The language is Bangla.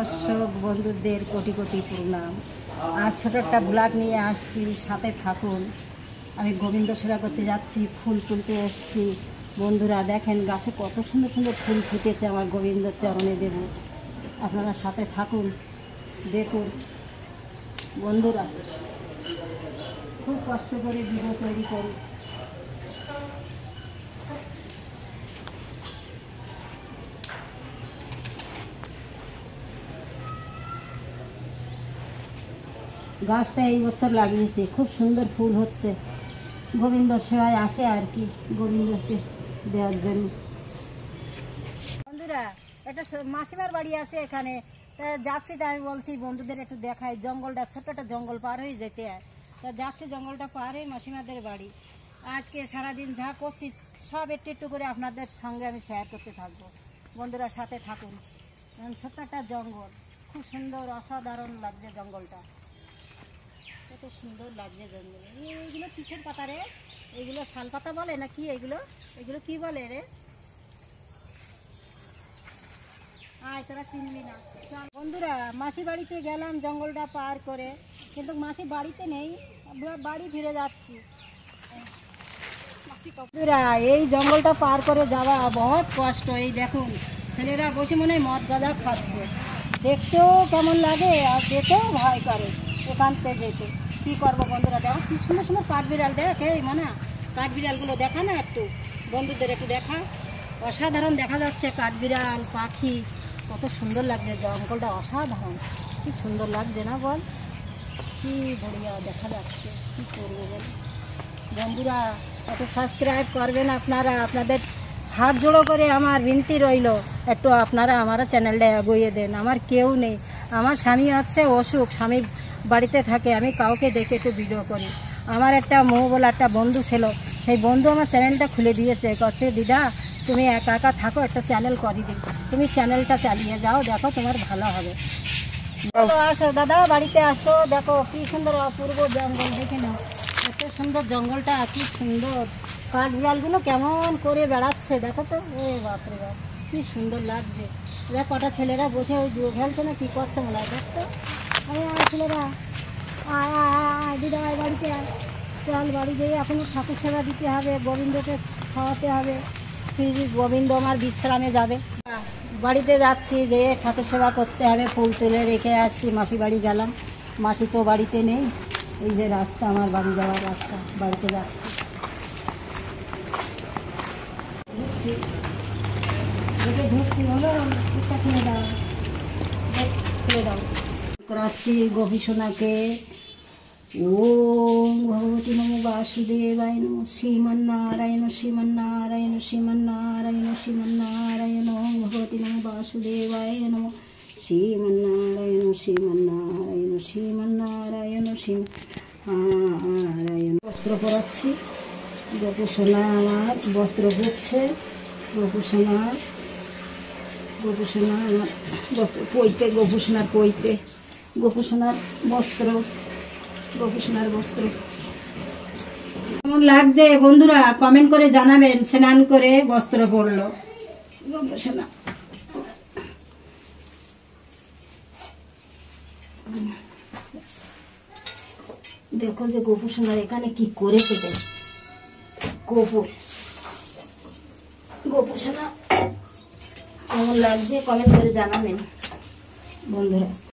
দর্শক বন্ধুদের কোটি কোটি প্রণাম। আজ ছোট একটা ব্লগ নিয়ে আসছি, সাথে থাকুন। আমি গোবিন্দ সেবা করতে যাচ্ছি, ফুল তুলতে এসেছি। বন্ধুরা দেখেন গাছে কত সুন্দর সুন্দর ফুল ফুটেছে, আমার গোবিন্দর চরণে দেব। আপনারা সাথে থাকুন, দেখুন। বন্ধুরা খুব কষ্ট করে ভিডিও তৈরি করি। গাছটা এই বছর লাগিয়েছি, খুব সুন্দর ফুল হচ্ছে। গোবিন্দ সেবায় আসে আর কি, গোবিন্দকে দেওয়ার জন্য। বন্ধুরা একটা মাসিমার বাড়ি আছে এখানে, তা যাচ্ছি। তা আমি বলছি বন্ধুদের একটু দেখাই, জঙ্গলটা ছোট্ট একটা জঙ্গল পার হয়ে যেতে হয়। তা যাচ্ছি, জঙ্গলটা পার হয়ে মাসিমাদের বাড়ি। আজকে সারাদিন যা করছি সব একটু একটু করে আপনাদের সঙ্গে আমি শেয়ার করতে থাকবো। বন্ধুরা সাথে থাকুন। ছোট্ট একটা জঙ্গল, খুব সুন্দর, অসাধারণ লাগছে জঙ্গলটা। কত সুন্দর লাগছে জঙ্গল। এইগুলো কিসের পাতা রে? এইগুলো শাল পাতা বলে না কি? এগুলো এগুলো কি বলে রে? আয় তোরা চিনবি না। বন্ধুরা মাসি বাড়িতে গেলাম জঙ্গলটা পার করে, কিন্তু মাসি বাড়িতে নেই, বাড়ি ফিরে যাচ্ছি। বন্ধুরা এই জঙ্গলটা পার করে যাওয়া বহুত কষ্ট। এই দেখুন ছেলেরা বসে মনে হয় মদ গাঁজা খাচ্ছে, দেখতেও কেমন লাগে আর যেতেও ভয় করে এখান থেকে যেতে। কী করবো বন্ধুরা, দেখো কি সুন্দর সুন্দর কাঠবিড়াল। দেখ এই মানে কাঠবিড়ালগুলো দেখা না, একটু বন্ধুদের একটু দেখা। অসাধারণ দেখা যাচ্ছে কাঠবিড়াল পাখি, কত সুন্দর লাগছে জঙ্গলটা, অসাধারণ। কি সুন্দর লাগছে না বল? কি বড়িয়া দেখা যাচ্ছে। কী করবো বল বন্ধুরা, একটু সাবস্ক্রাইব করবেন আপনারা। আপনাদের হাত জোড়ো করে আমার বিনতি রইল, একটু আপনারা আমার চ্যানেলটা এগিয়ে দেন। আমার কেউ নেই, আমার স্বামী হচ্ছে অসুখ, স্বামী বাড়িতে থাকে, আমি কাউকে দেখে একটু ভিডিও করি। আমার একটা বলে একটা বন্ধু ছিল, সেই বন্ধু আমার চ্যানেলটা খুলে দিয়েছে। করছে দিদা তুমি একা একা থাকো, একটা চ্যানেল করে দিই, তুমি চ্যানেলটা চালিয়ে যাও, দেখো তোমার ভালো হবে। আসো দাদা, বাড়িতে আসো, দেখো কি সুন্দর অপূর্ব জঙ্গল, দেখে নাও এত সুন্দর জঙ্গলটা, কি সুন্দর। কাঠবিড়ালগুলো কেমন করে বেড়াচ্ছে দেখো তো, এ বাপরে বাপ কি সুন্দর লাগছে। দেখ কটা ছেলেরা বসে ওই জুয়ো খেলছে না কি করছে মনে হয়, দেখতো। ছেলেরা আয় আয় আয় দিদা আয়, বাড়িতে আয়, চল বাড়ি যেয়ে এখনও ঠাকুর সেবা দিতে হবে, গোবিন্দকে খাওয়াতে হবে। গোবিন্দ আমার বিশ্রামে যাবে, বাড়িতে যাচ্ছি, যে ঠাকুর সেবা করতে হবে, ফুল তুলে রেখে আসছি। মাসি বাড়ি গেলাম, মাসি তো বাড়িতে নেই। এই যে রাস্তা, আমার বাড়ি যাওয়ার রাস্তা, বাড়িতে যাচ্ছি। ঢুকছি হলো, খুলে দাও, খুলে দাও। করাচ্ছি গোপী সোনাকে। ওম ভগবতী নমো বাসুদেবায় নমঃ। শ্রীমন্নারায়ণ শ্রীমন্নারায়ণ শ্রীমন্নারায়ণ শ্রীমন্নারায়ণ। ওম ভগবতী নমো বাসুদেবায় নমঃ। শ্রীমন্নারায়ণ শ্রীমন্নারায়ণ শ্রীমন্নারায়ণ শ্রীমন্নারায়ণ। বস্ত্র পরাচ্ছি, গোপু সোনা আমার বস্ত্র পরছে। গোপু সোনা আমার বস্ত্র পইতে, গোপু সোনার পইতে, গোপু সোনার বস্ত্র, গোপু সোনার বস্ত্র। কেমন লাগছে বন্ধুরা কমেন্ট করে জানাবেন। স্নান করে বস্ত্র পরলো গোপু সোনা। দেখো যে গোপু সোনার এখানে কি করেছে, গোপু সোনা কেমন লাগছে কমেন্ট করে জানাবেন বন্ধুরা।